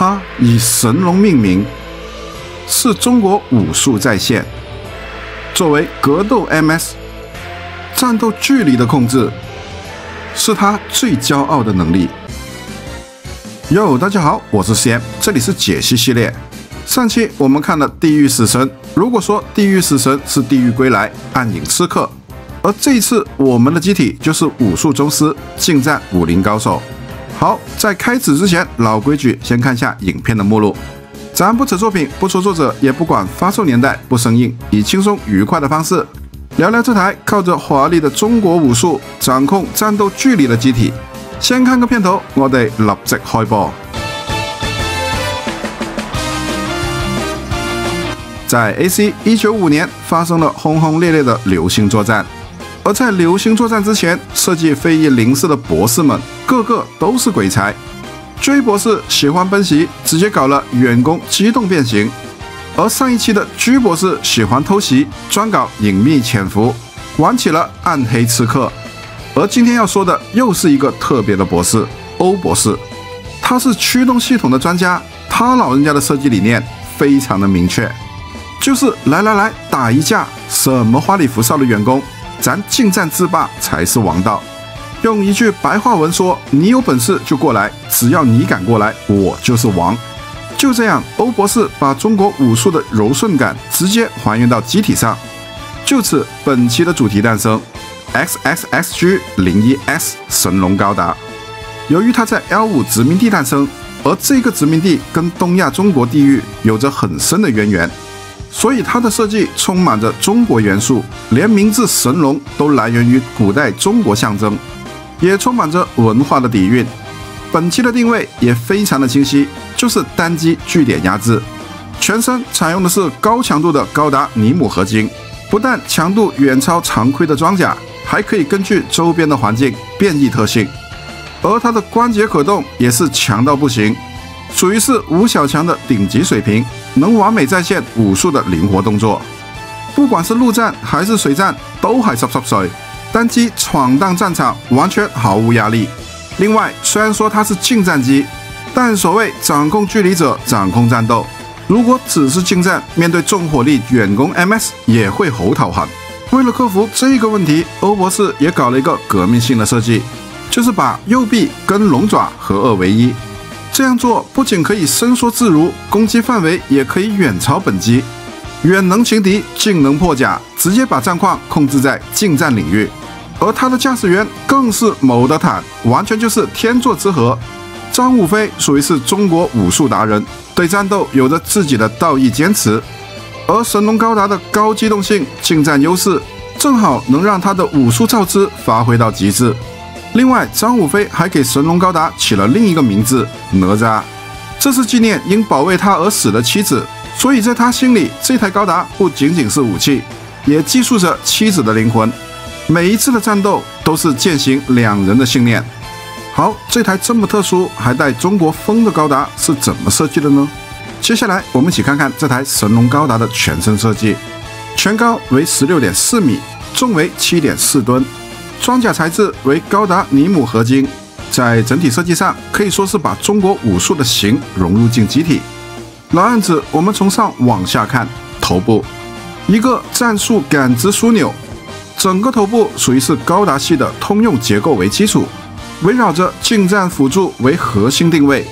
它以神龍命名，是中國武術再現。作為格鬥 MS， 戰鬥距離的控制是他最驕傲的能力。大家好，我是 CM， 這裡是解析系列。上期我們看了地獄死神，如果說地獄死神是地獄歸來、暗影刺客，而這一次我們的機體就是武術宗師、近戰武林高手。好，在開始之前，老規矩，先看下影片的目錄。咱不扯作品，不說作者，也不管發售年代，不生硬，以輕鬆愉快的方式聊聊這台靠着華麗的中國武術掌控戰鬥距離的機體。先看個片頭，我哋立即開播。在 AC 1955年發生了轟轟烈烈的流星作戰，而在流星作戰之前，設計飛翼04的博士們個個都是鬼才。J 博士喜歡奔襲，直接搞了遠攻機動變形；而上一期的 G 博士喜歡偷襲，專搞隱秘潛伏，玩起了暗黑刺客。而今天要說的又是一個特別的博士，歐博士。他是驅動系統的專家，他老人家的設計理念非常的明確，就是來打一架，什麼花裡胡哨的遠攻，咱近戰制霸才是王道。用一句白話文說，你有本事就過來，只要你敢過來，我就是王。就這樣，歐博士把中國武術的柔順感直接還原到機體上。就此，本期的主題誕生 ：XXXG01S 神龍高達。由於它在 L5 殖民地誕生，而這個殖民地跟東亞中國地域有着很深的淵源，所以它的設計充滿着中國元素，連名字神龍都來源於古代中國象徵。也充滿着文化的底蘊。本期的定位也非常的清晰，就是單機據點壓制，全身採用的是高強度的高達尼姆合金，不但強度遠超常規的裝甲，還可以根據周邊的環境變異特性。而它的關節可動也是強到不行，屬於是吳小強的頂級水平，能完美再現武術的靈活動作。不管是陸戰還是水戰，都還濕濕水。單機闖蕩戰場完全毫無壓力。另外，雖然說它是近戰機，但所謂掌控距離者掌控戰鬥，如果只是近戰，面對重火力遠攻 MS 也會猴頭喊。為了克服這個問題，歐博士也搞了一個革命性的設計，就是把右臂跟龍爪合二為一。這樣做不僅可以伸縮自如，攻擊範圍也可以遠超本機，遠能擒敵，近能破甲，直接把戰況控制在近戰領域。而他的駕駛員更是某的坦，完全就是天作之合。張武飛屬於是中國武術達人，對戰鬥有着自己的道義堅持。而神龍高達的高機動性、近戰優勢，正好能讓他的武術造詣發揮到極致。另外，張武飛還給神龍高達起了另一個名字哪吒，這是紀念因保衛他而死的妻子。所以在他心裡，這台高達不僅僅是武器，也記述着妻子的靈魂。每一次的戰鬥都是踐行兩人的信念。好，這台這麼特殊還帶中國風的高達是怎麼設計的呢？接下來我們一起看看這台神龍高達的全身設計。全高為 16.4 米，重為 7.4 噸，裝甲材質為高達尼姆合金。在整體設計上，可以說是把中國武術的形融入進機體。老樣子，我們從上往下看，頭部一個戰術感知樞紐。整個頭部屬於是高達系的通用結構為基礎，圍繞着近戰輔助為核心定位。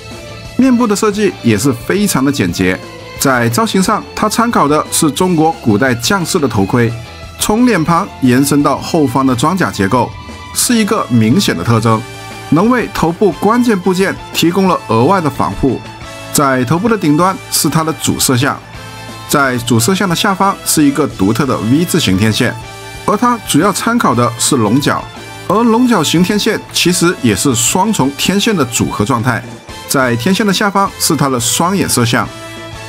面部的設計也是非常的簡潔，在造型上，它參考的是中國古代將士的頭盔，從臉龐延伸到後方的裝甲結構，是一個明顯的特徵，能為頭部關鍵部件提供了額外的防護。在頭部的頂端是它的主攝像，在主攝像的下方是一個獨特的 V 字形天線。而它主要參考的是龍角，而龍角形天線其實也是雙重天線的組合狀態。在天線的下方是它的雙眼攝像，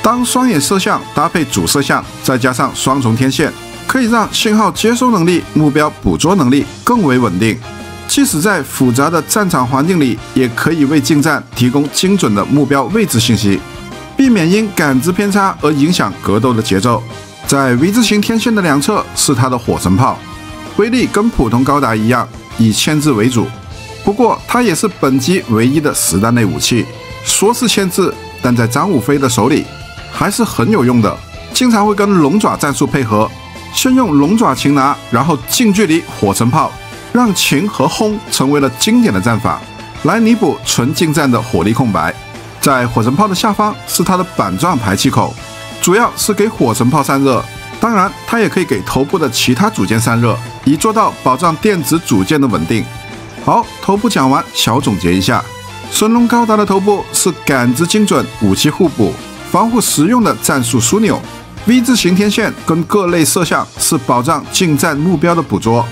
當雙眼攝像搭配主攝像，再加上雙重天線，可以讓信號接收能力、目標捕捉能力更為穩定。即使在複雜的戰場環境裡，也可以為近戰提供精準的目標位置信息，避免因感知偏差而影響格鬥的節奏。在 V 字形天線的兩側是它的火神炮，威力跟普通高達一樣，以牽制為主。不過它也是本機唯一的实彈類武器，說是牽制，但在張武飛的手裡還是很有用的，經常會跟龍爪戰術配合，先用龍爪擒拿，然後近距離火繩炮，讓擒和轟成為了經典的戰法，來彌補純近戰的火力空白。在火繩炮的下方是它的板狀排氣口，主要是給火繩炮散熱，當然它也可以給頭部的其他組件散熱，以做到保障電子組件的穩定。好，頭部講完，小總結一下，神龍高達的頭部是感知精準、武器互補、防護實用的戰術樞紐。V 字形天線跟各類攝像是保障近戰目標的捕捉。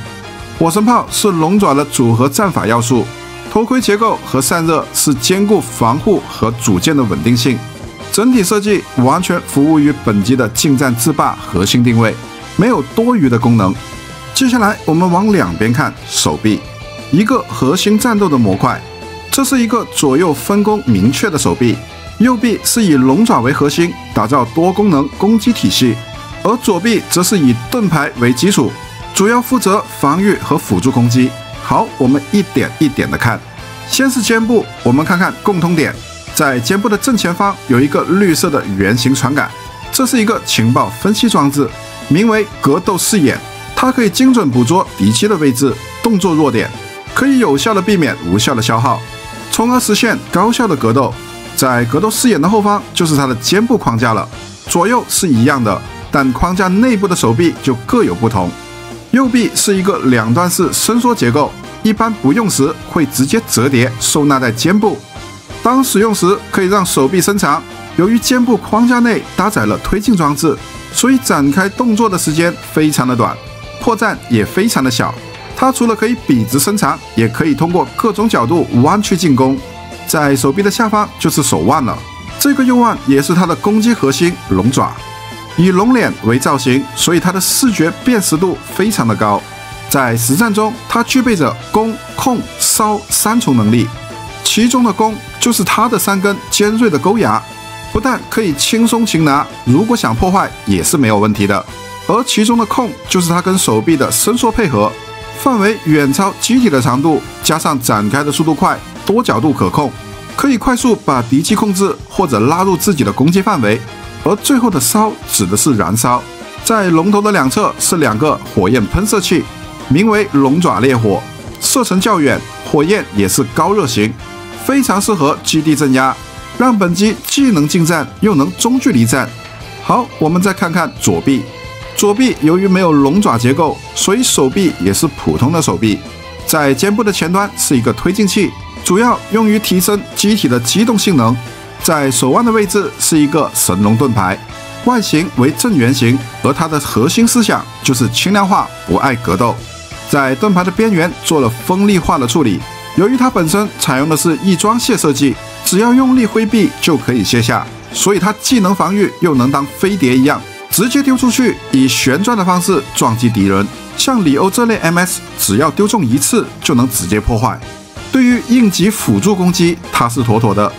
火繩炮是龍爪的組合戰法要素。頭盔結構和散熱是兼顧防護和組件的穩定性。整體設計完全服務於本機的近戰制霸核心定位，沒有多餘的功能。接下來我們往兩邊看，手臂。一個核心戰鬥的模塊，這是一個左右分工明確的手臂，右臂是以龍爪為核心，打造多功能攻擊體系，而左臂則是以盾牌為基礎，主要負責防禦和輔助攻擊。好，我們一點一點的看，先是肩部，我們看看共通點，在肩部的正前方有一個綠色的圓形傳感，這是一個情報分析裝置，名為格鬥視野，它可以精準捕捉敵機的位置、動作弱點，可以有效的避免無效的消耗，從而實現高效的格鬥。在格鬥視野的後方就是它的肩部框架了，左右是一樣的，但框架內部的手臂就各有不同。右臂是一个两段式伸縮結構，一般不用時會直接折疊收納在肩部，當使用時可以讓手臂伸長。由於肩部框架內搭載了推進裝置，所以展開動作的時間非常的短，破綻也非常的小。它除了可以筆直伸長，也可以通過各種角度彎曲進攻。在手臂的下方就是手腕了，這個右腕也是它的攻擊核心龍爪。以龍臉為造型，所以它的視覺辨識度非常的高。在實戰中，它具備着攻、控、燒三重能力，其中的攻就是它的3根尖銳的鈎牙，不但可以輕鬆擒拿，如果想破壞也是沒有問題的。而其中的控就是它跟手臂的伸縮配合，範圍遠超機體的長度，加上展開的速度快，多角度可控，可以快速把敵機控制或者拉入自己的攻擊範圍。而最後的燒指的是燃燒，在龍頭的兩側是2個火焰噴射器，名為龍爪烈火，射程較遠，火焰也是高熱型，非常適合基地鎮壓，讓本機既能近戰又能中距離戰。好，我們再看看左臂，左臂由於沒有龍爪結構，所以手臂也是普通的手臂，在肩部的前端是一個推進器，主要用於提升機體的機動性能。在手腕的位置是一個神龍盾牌，外形為正圓形，而它的核心思想就是輕量化，不愛格鬥。在盾牌的邊緣做了鋒利化的處理，由於它本身採用的是翼裝卸設計，只要用力揮臂就可以卸下，所以它既能防禦，又能當飛碟一樣直接丟出去，以旋轉的方式撞擊敵人。像里歐這類 MS， 只要丟中1次就能直接破壞。對於應急輔助攻擊，它是妥妥的。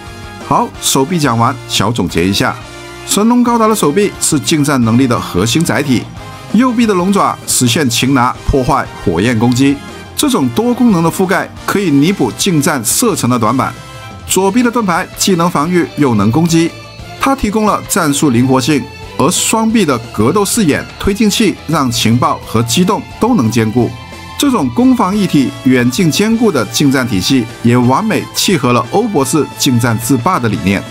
好，手臂講完，小總結一下，神龍高達的手臂是近戰能力的核心載體，右臂的龍爪實現擒拿、破壞、火焰攻擊，這種多功能的覆蓋可以彌補近戰射程的短板。左臂的盾牌既能防禦又能攻擊，它提供了戰術靈活性，而雙臂的格鬥視野推進器讓情報和機動都能兼顧。這種攻防一體、遠近兼顧的近戰體系，也完美契合了歐博士近戰制霸的理念。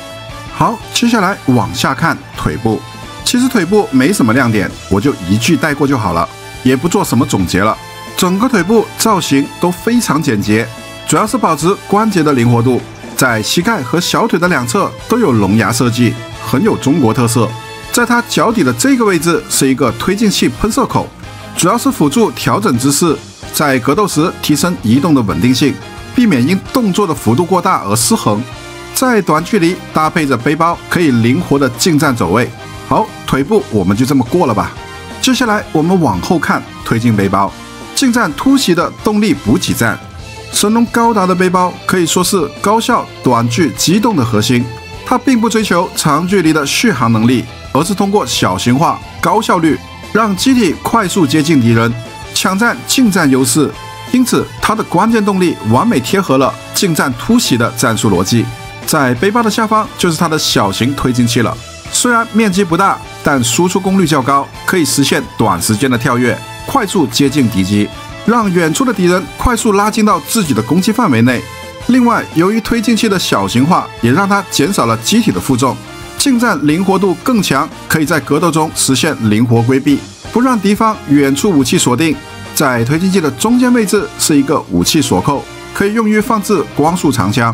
好，接下來往下看腿部。其實腿部沒什麼亮點，我就一句帶過就好了，也不做什麼總結了。整個腿部造型都非常簡潔，主要是保持關節的靈活度。在膝蓋和小腿的兩側都有龍牙設計，很有中國特色。在它腳底的這個位置是一個推進器噴射口，主要是輔助調整姿勢。在格鬥時提升移動的穩定性，避免因動作的幅度過大而失衡。在短距離搭配着背包，可以靈活的近戰走位。好，腿部我們就這麼過了吧。接下來我們往後看推進背包，近戰突襲的動力補給站。神龍高達的背包可以說是高效短距機動的核心，它並不追求長距離的續航能力，而是通過小型化、高效率讓機體快速接近敵人，搶佔近戰優勢，因此它的關鍵動力完美貼合了近戰突襲的戰術邏輯。在背包的下方就是它的小型推进器了。雖然面積不大，但輸出功率較高，可以實現短時間的跳躍，快速接近敵機，讓遠處的敵人快速拉近到自己的攻擊範圍內。另外，由於推進器的小型化，也讓它減少了機體的負重，近戰靈活度更強，可以在格鬥中實現靈活規避，不讓敵方遠處武器鎖定。在推進器的中間位置是一個武器鎖扣，可以用於放置光束長槍。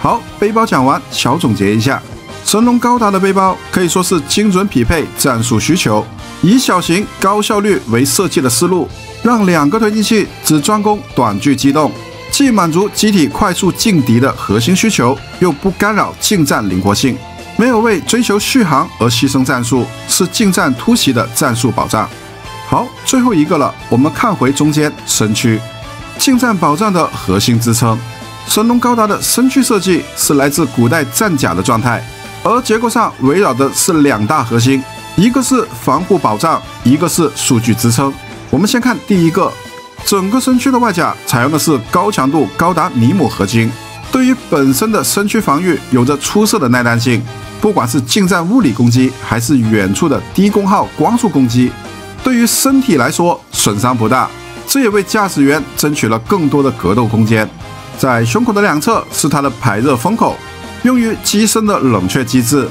好，背包講完，小總結一下。神龍高達的背包可以說是精準匹配戰術需求，以小型高效率為設計的思路，讓兩個推進器只專攻短距機動，既滿足機體快速近敵的核心需求，又不干擾近戰靈活性，沒有為追求續航而犧牲戰術，是近戰突襲的戰術保障。好，最後一個了，我們看回中間身軀，近戰保障的核心支撐。神龍高達的身軀設計是來自古代戰甲的狀態，而結構上圍繞的是兩大核心，一個是防護保障，一個是數據支撐。我們先看第一個，整個身軀的外甲採用的是高強度高達尼姆合金，對於本身的身軀防禦有着出色的耐彈性，不管是近戰物理攻擊還是遠處的低功耗光束攻擊，對於身體來說損傷不大，這也為駕駛員爭取了更多的格鬥空間。在胸口的兩側是它的排熱風口，用於機身的冷卻機制。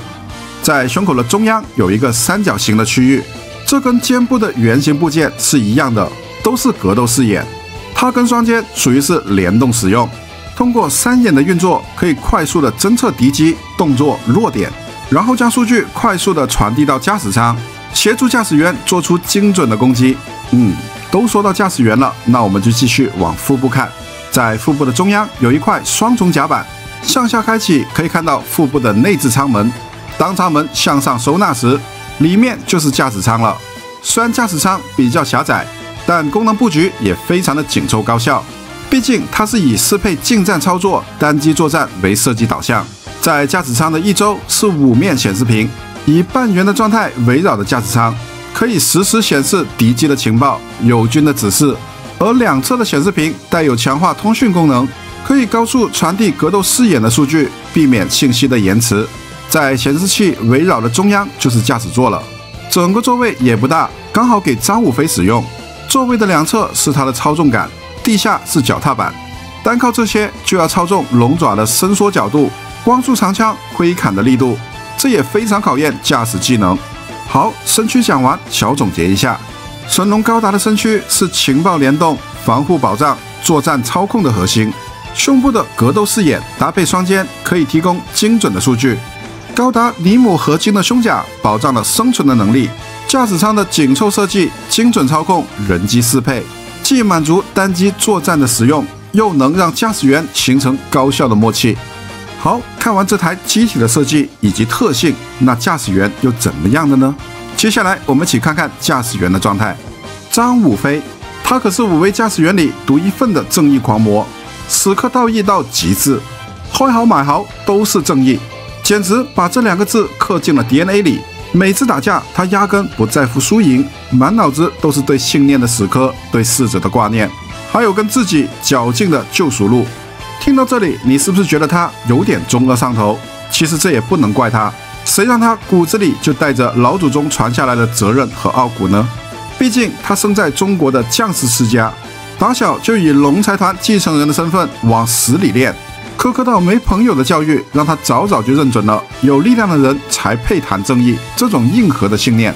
在胸口的中央有一個三角形的區域，這跟肩部的圓形部件是一樣的，都是格鬥視野。它跟雙肩屬於是聯動使用，通過三眼的運作，可以快速的偵測敵機動作弱點，然後將數據快速的傳遞到駕駛艙，協助駕駛員做出精準的攻擊。都說到駕駛員了，那我們就繼續往腹部看。在腹部的中央有一塊雙重甲板，向下開啟可以看到腹部的內置艙門。當艙門向上收納時，裡面就是駕駛艙了。雖然駕駛艙比較狹窄，但功能布局也非常的緊湊高效。畢竟它是以適配近戰操作、單機作戰為設計導向。在駕駛艙的一周是5面顯示屏，以半圓的狀態圍繞着駕駛艙，可以實時顯示敵機的情報、友軍的指示。而兩側的顯示屏帶有強化通訊功能，可以高速傳遞格鬥視野的數據，避免信息的延遲。在顯示器圍繞的中央就是駕駛座了，整個座位也不大，剛好給張武飛使用。座位的兩側是它的操縱桿，地下是腳踏板，單靠這些就要操縱龍爪的伸縮角度、光束長槍揮砍的力度，這也非常考驗駕駛技能。好，身軀講完，小總結一下。神龍高達的身軀是情報聯動、防護保障、作戰操控的核心。胸部的格鬥視野搭配雙肩，可以提供精準的數據。高達尼姆合金的胸甲保障了生存的能力。駕駛艙的緊湊設計、精準操控、人機適配，既滿足單機作戰的使用，又能讓駕駛員形成高效的默契。好，看完這台機體的設計以及特性，那駕駛員又怎麼樣的呢？接下來我們一起看看駕駛員的狀態。張武飛，他可是5位駕駛員裡獨一份的正義狂魔，時刻道義到極致，開好買好都是正義，簡直把這2個字刻進了 DNA 裡。每次打架，他壓根不在乎輸贏，滿腦子都是對信念的死磕，對逝者的掛念，還有跟自己較勁的救贖路。聽到這裡，你是不是覺得他有點中二上頭？其實這也不能怪他。誰讓他骨子裡就帶着老祖宗傳下來的責任和傲骨呢？畢竟他生在中國的將士世家，打小就以龍財團繼承人的身份往死裡練，苛刻到沒朋友的教育，讓他早早就認準了有力量的人才配談正義這種硬核的信念。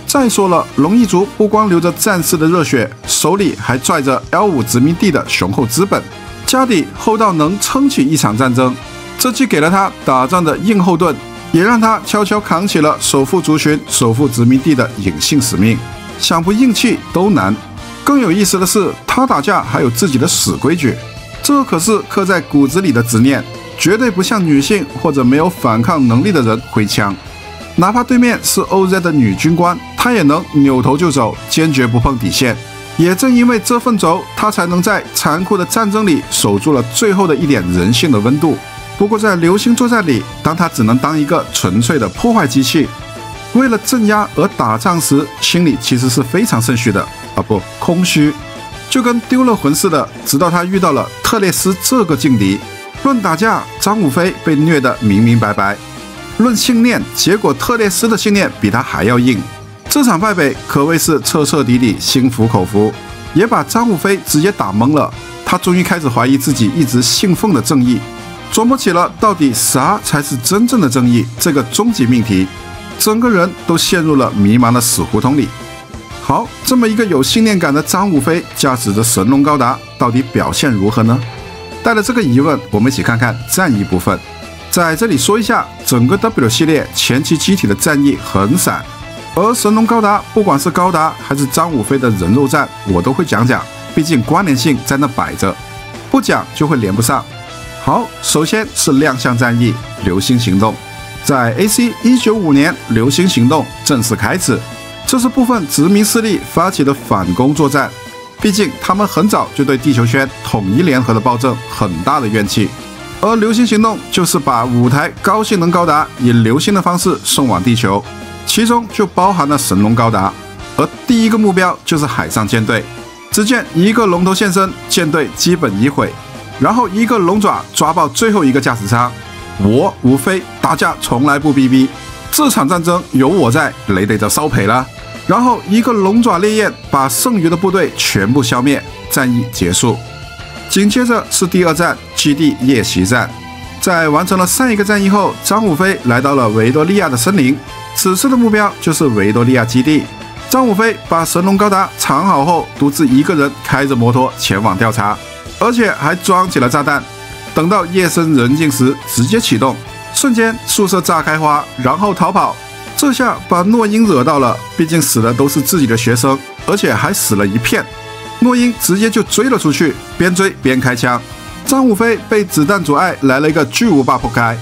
再說了，龍一族不光流着戰士的熱血，手裡還拽着 L5 殖民地的雄厚資本，家底厚到能撐起一場戰爭，這既給了他打仗的硬後盾，也讓他悄悄扛起了守護族群、守護殖民地的隱性使命，想不硬氣都難。更有意思的是，他打架還有自己的死規矩，這可是刻在骨子裡的執念，絕對不像女性或者沒有反抗能力的人揮槍。哪怕對面是 OZ 的女軍官，他也能扭頭就走，堅決不碰底線。也正因為這份軸，他才能在殘酷的戰爭裡守住了最後的一點人性的溫度。不過在流星作戰裡，當他只能當一個純粹的破壞機器，為了鎮壓而打仗時，心裡其實是非常肾虛的空虛，就跟丟了魂似的。直到他遇到了特列斯這個勁敵，論打架，張武飛被虐得明明白白；論信念，結果特列斯的信念比他還要硬。這場敗北可謂是徹徹底底心服口服，也把張武飛直接打懵了。他終於開始懷疑自己一直信奉的正義，琢磨起了到底啥才是真正的正義這個終極命題，整個人都陷入了迷茫的死胡同裡。好，這麼一個有信念感的張武飛駕駛着神龍高達，到底表現如何呢？帶着這個疑問，我們一起看看戰役部分。在這裡說一下，整個 W 系列前期機體的戰役很散，而神龍高達不管是高達還是張武飛的人肉戰，我都會講講，畢竟關聯性在那擺着，不講就會連不上。好，首先是亮相戰役流星行動，在 AC 195年，流星行動正式開始。這是部分殖民勢力發起的反攻作戰，畢竟他們很早就對地球圈統一聯合的暴政很大的怨氣。而流星行動就是把5台高性能高達以流星的方式送往地球，其中就包含了神龍高達。而第一個目標就是海上艦隊。只見一個龍頭現身，艦隊基本已毀，然後一個龍爪抓爆最後一個駕駛艙。我無非打架從來不逼逼，這場戰爭有我在，雷得就燒賠了。然後一個龍爪烈焰把剩餘的部隊全部消滅，戰役結束。緊接着是第二戰基地夜襲戰，在完成了上一個戰役後，張武飛來到了維多利亞的森林，此次的目標就是維多利亞基地。張武飛把神龍高達藏好後，獨自一個人開着摩托前往調查，而且還裝起了炸彈。等到夜深人靜時，直接啟動，瞬間宿舍炸開花，然後逃跑。這下把諾英惹到了，畢竟死的都是自己的學生，而且還死了一片。諾英直接就追了出去，邊追邊開槍。張武飛被子彈阻礙，來了一個巨無霸撲開。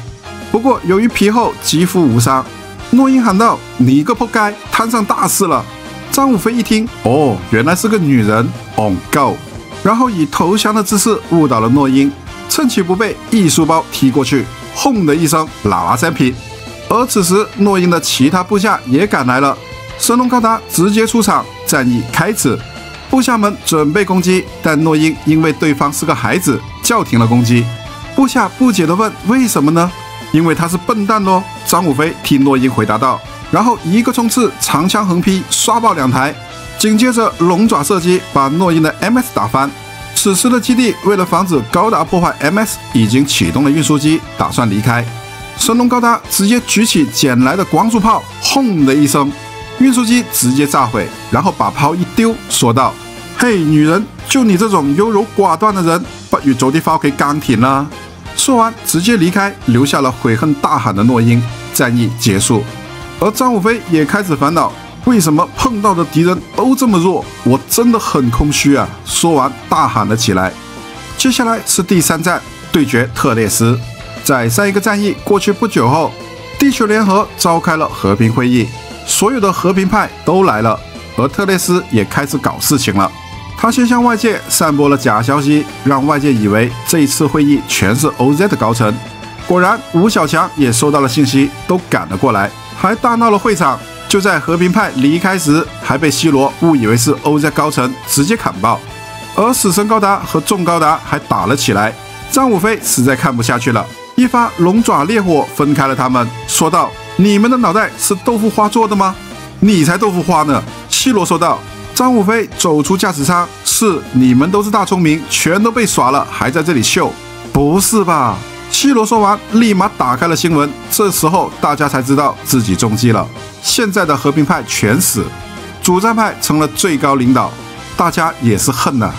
不過由於皮厚，幾乎無傷。諾英喊道：“你個撲街，攤上大事了！”張武飛一聽，哦，原來是個女人 ，on go， 然後以投降的姿勢誤導了諾英，趁其不備，一書包踢過去，轟的一聲，喇叭聲平。而此時，諾英的其他部下也趕來了，神龍高達直接出場，戰役開始。部下們準備攻擊，但諾英因為對方是個孩子，叫停了攻擊。部下不解地問：“為什麼呢？”“因為他是笨蛋咯。”張武飛替諾英回答道。然後一個衝刺，長槍橫劈，刷爆2台。緊接着龍爪射擊，把諾英的 MS 打翻。此時的基地為了防止高達破壞 MS， 已經啟動了運輸機，打算離開。神龍高達直接舉起撿來的光束炮，轟的一聲，運輸機直接炸毀，然後把炮一丟，說道：“嘿，女人，就你這種優柔寡斷的人，不如早啲翻屋企耕田啦。”說完直接離開，留下了悔恨大喊的諾英。戰役結束，而張武飛也開始煩惱，為什麼碰到的敵人都這麼弱？我真的很空虛啊！說完大喊了起來。接下來是第3戰，對決特列斯。在上一個戰役過去不久後，地球聯合召開了和平會議，所有的和平派都來了，而特列斯也開始搞事情了。他先向外界散播了假消息，讓外界以為這一次會議全是 OZ 的高層。果然，吳小強也收到了信息，都趕了過來，還大鬧了會場。就在和平派離開時，還被西羅誤以為是 OZ 高層，直接砍爆。而死神高達和眾高達還打了起來。張武飛實在看不下去了，一發龍爪烈火分開了他們，說道：“你們的腦袋是豆腐花做的嗎？你才豆腐花呢！”西羅說道。張武飛走出駕駛艙，是你們都是大聰明，全都被耍了，還在這裡秀？不是吧？西羅說完，立馬打開了新聞。這時候大家才知道自己中計了，現在的和平派全死，主戰派成了最高領導，大家也是恨吶。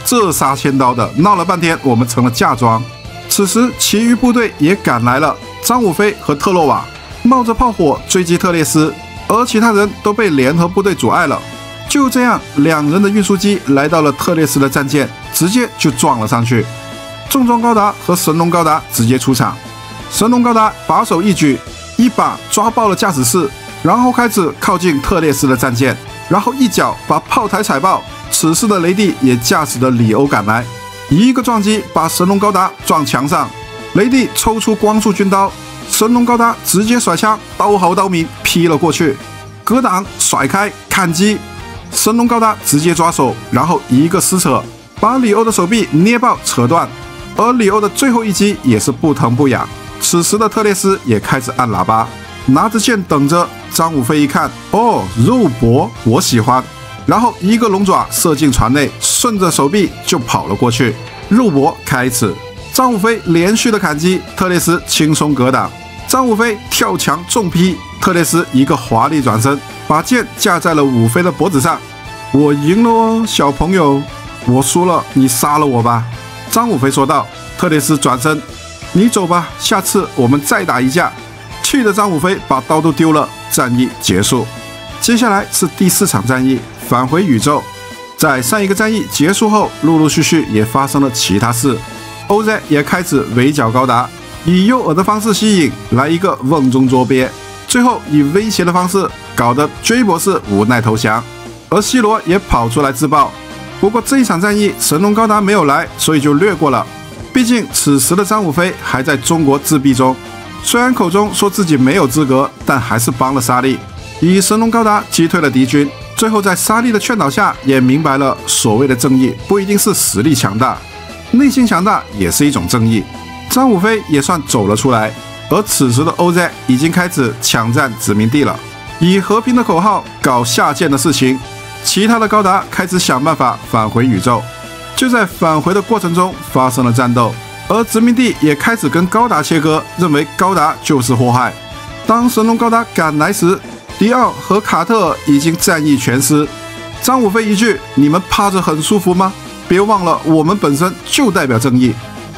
這殺千刀的鬧了半天，我們成了嫁妝。此時，其餘部隊也趕來了。張武飛和特洛瓦冒着炮火追擊特列斯，而其他人都被聯合部隊阻礙了。就這樣，2人的運輸機來到了特列斯的戰艦，直接就撞了上去。重裝高達和神龍高達直接出場。神龍高達把手一舉，一把抓爆了駕駛室，然後開始靠近特列斯的戰艦，然後一腳把炮台踩爆。此時的雷帝也駕駛着里歐趕來，一個撞擊把神龍高達撞牆上。雷帝抽出光束軍刀，神龍高達直接甩槍，刀豪刀明劈了過去，格擋甩開砍擊。神龍高達直接抓手，然後一個撕扯，把里歐的手臂捏爆扯斷。而里歐的最後一擊也是不疼不癢。此時的特列斯也開始按喇叭，拿着劍等着。張武飛一看，哦，肉搏，我喜歡。然後一個龍爪射進船內，順着手臂就跑了過去。肉搏開始，張武飛連續的砍擊，特列斯輕鬆格擋。張武飛跳牆重劈，特列斯一個華麗轉身，把劍架在了武飛的脖子上。我贏了哦，小朋友，我輸了，你殺了我吧。張武飛說道。特列斯轉身，你走吧，下次我們再打一架。氣得張武飛把刀都丟了，戰役結束。接下來是第4場戰役，返回宇宙。在上一個戰役結束後，陸陸續續也發生了其他事。OZ 也開始圍剿高達，以誘餌的方式吸引，來一個甕中捉鱉，最後以威脅的方式搞得 J 博士無奈投降，而希羅也跑出來自爆。不過這一場戰役神龍高達沒有來，所以就略過了。畢竟此時的張武飛還在中國自閉中，雖然口中說自己沒有資格，但還是幫了沙利，以神龍高達擊退了敵軍。最後在沙利的勸導下，也明白了所謂的正義不一定是實力強大，內心強大也是一種正義。張武飛也算走了出來，而此時的 OZ 已經開始搶占殖民地了，以和平的口號搞下賤的事情。其他的高達開始想辦法返回宇宙。就在返回的過程中發生了戰鬥，而殖民地也開始跟高達切割，認為高達就是禍害。當神龍高達趕來時，迪奧和卡特爾已經戰意全失。張武飛一句：“你們趴着很舒服嗎？別忘了，我們本身就代表正義。”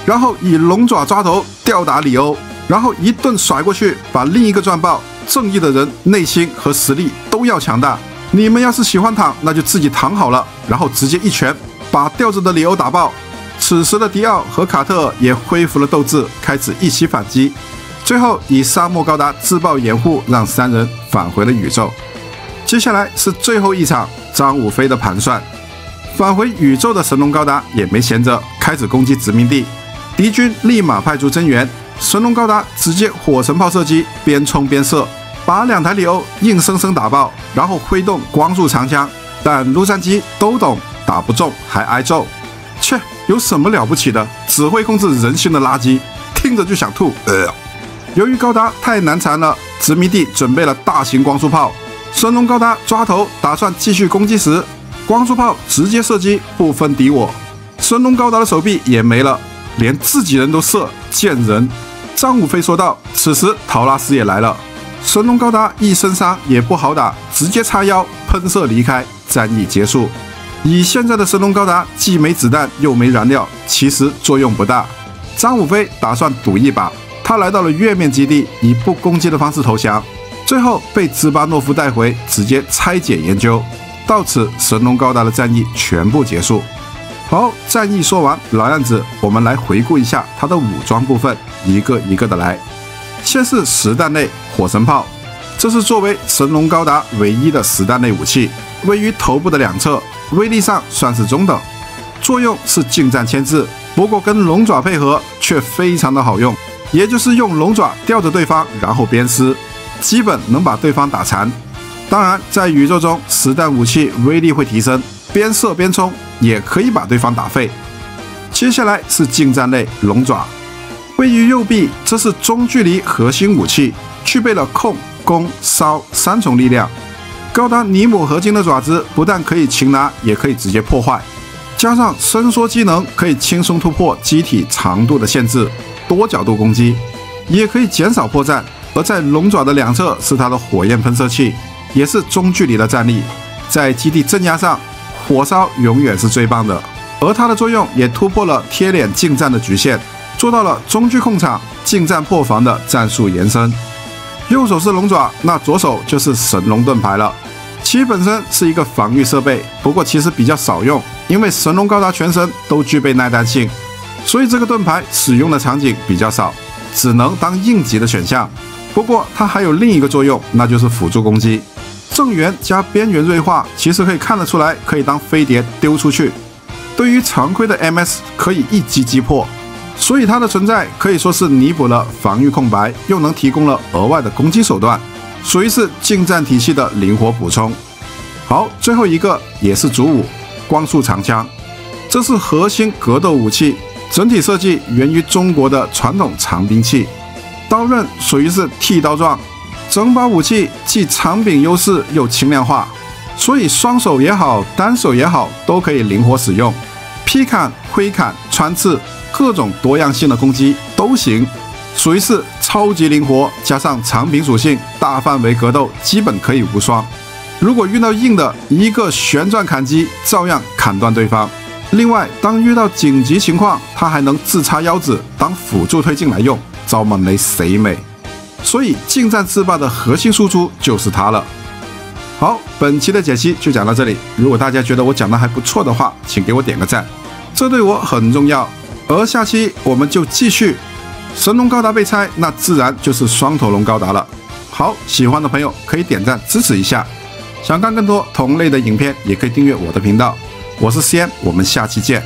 然後以龍爪抓頭吊打里歐，然後一頓甩過去，把另一個轉爆。正義的人內心和實力都要強大。你們要是喜歡躺，那就自己躺好了。然後直接一拳把吊着的里歐打爆。此時的迪奧和卡特爾也恢復了鬥志，開始一起反擊。最後以沙漠高達自爆掩護，讓3人返回了宇宙。接下來是最後一場張武飛的盤算。返回宇宙的神龍高達也沒閒着，開始攻擊殖民地。敵軍立馬派出增援，神龍高達直接火神炮射擊，邊衝邊射，把2台里歐硬生生打爆，然後揮動光束長槍。但陸戰機都懂，打不中還挨揍。切，有什麼了不起的？只會控制人心的垃圾，聽着就想吐。由於高達太難纏了，殖民地準備了大型光束炮。神龍高達抓頭打算繼續攻擊時，光束炮直接射擊，不分敵我。神龍高達的手臂也沒了，連自己人都射，賤人！張武飛說道。此時陶拉斯也來了，神龍高達一身傷也不好打，直接叉腰噴射離開，戰役結束。以現在的神龍高達既沒子彈又沒燃料，其實作用不大。張武飛打算賭一把，他來到了月面基地，以不攻擊的方式投降，最後被茲巴諾夫帶回，直接拆解研究。到此，神龍高達的戰役全部結束。好，戰役說完，老樣子，我們來回顧一下它的武裝部分，一個一個的來。先是實彈類火神炮，這是作為神龍高達唯一的實彈類武器，位於頭部的兩側，威力上算是中等，作用是近戰牽制，不過跟龍爪配合卻非常的好用，也就是用龍爪吊着對方，然後鞭屍，基本能把對方打殘。當然，在宇宙中，實彈武器威力會提升，邊射邊衝也可以把對方打廢。接下來是近戰類龍爪，位於右臂，這是中距離核心武器，具備了控、攻、燒3重力量。高達尼姆合金的爪子不但可以擒拿，也可以直接破壞，加上伸縮機能，可以輕鬆突破機體長度的限制，多角度攻擊，也可以減少破绽。而在龍爪的兩側是它的火焰噴射器，也是中距離的戰力，在基地鎮壓上，火燒永遠是最棒的。而它的作用也突破了貼臉近戰的局限，做到了中距控場、近戰破防的戰術延伸。右手是龍爪，那左手就是神龍盾牌了。其本身是一個防禦設備，不過其實比較少用，因為神龍高達全身都具備耐彈性，所以這個盾牌使用的場景比較少，只能当應急的選項。不過它還有另一個作用，那就是輔助攻擊。正圓加邊緣銳化，其實可以看得出來，可以當飛碟丟出去。對於常規的 MS 可以一擊擊破，所以它的存在可以說是彌補了防禦空白，又能提供了額外的攻擊手段，屬於是近戰體系的靈活補充。好，最後一個也是主武，光束長槍，這是核心格鬥武器，整體設計源於中國的傳統長兵器，刀刃屬於是剃刀狀，整把武器既長柄優勢又輕量化，所以雙手也好，單手也好，都可以靈活使用，劈砍、揮砍、穿刺，各種多樣性的攻擊都行，屬於是超級靈活，加上長柄屬性，大範圍格鬥基本可以無雙。如果遇到硬的，一個旋轉砍擊照樣砍斷對方。另外，當遇到緊急情況，它還能自插腰子當輔助推進來用，招猛雷誰美？所以近戰制霸的核心輸出就是它了。好，本期的解析就講到這裡。如果大家覺得我講的還不錯的話，請給我點個讚，這對我很重要。而下期我們就繼續神龍高達被拆，那自然就是雙頭龍高達了。好，喜歡的朋友可以點讚支持一下。想看更多同類的影片，也可以訂閱我的頻道。我是CM，我們下期見。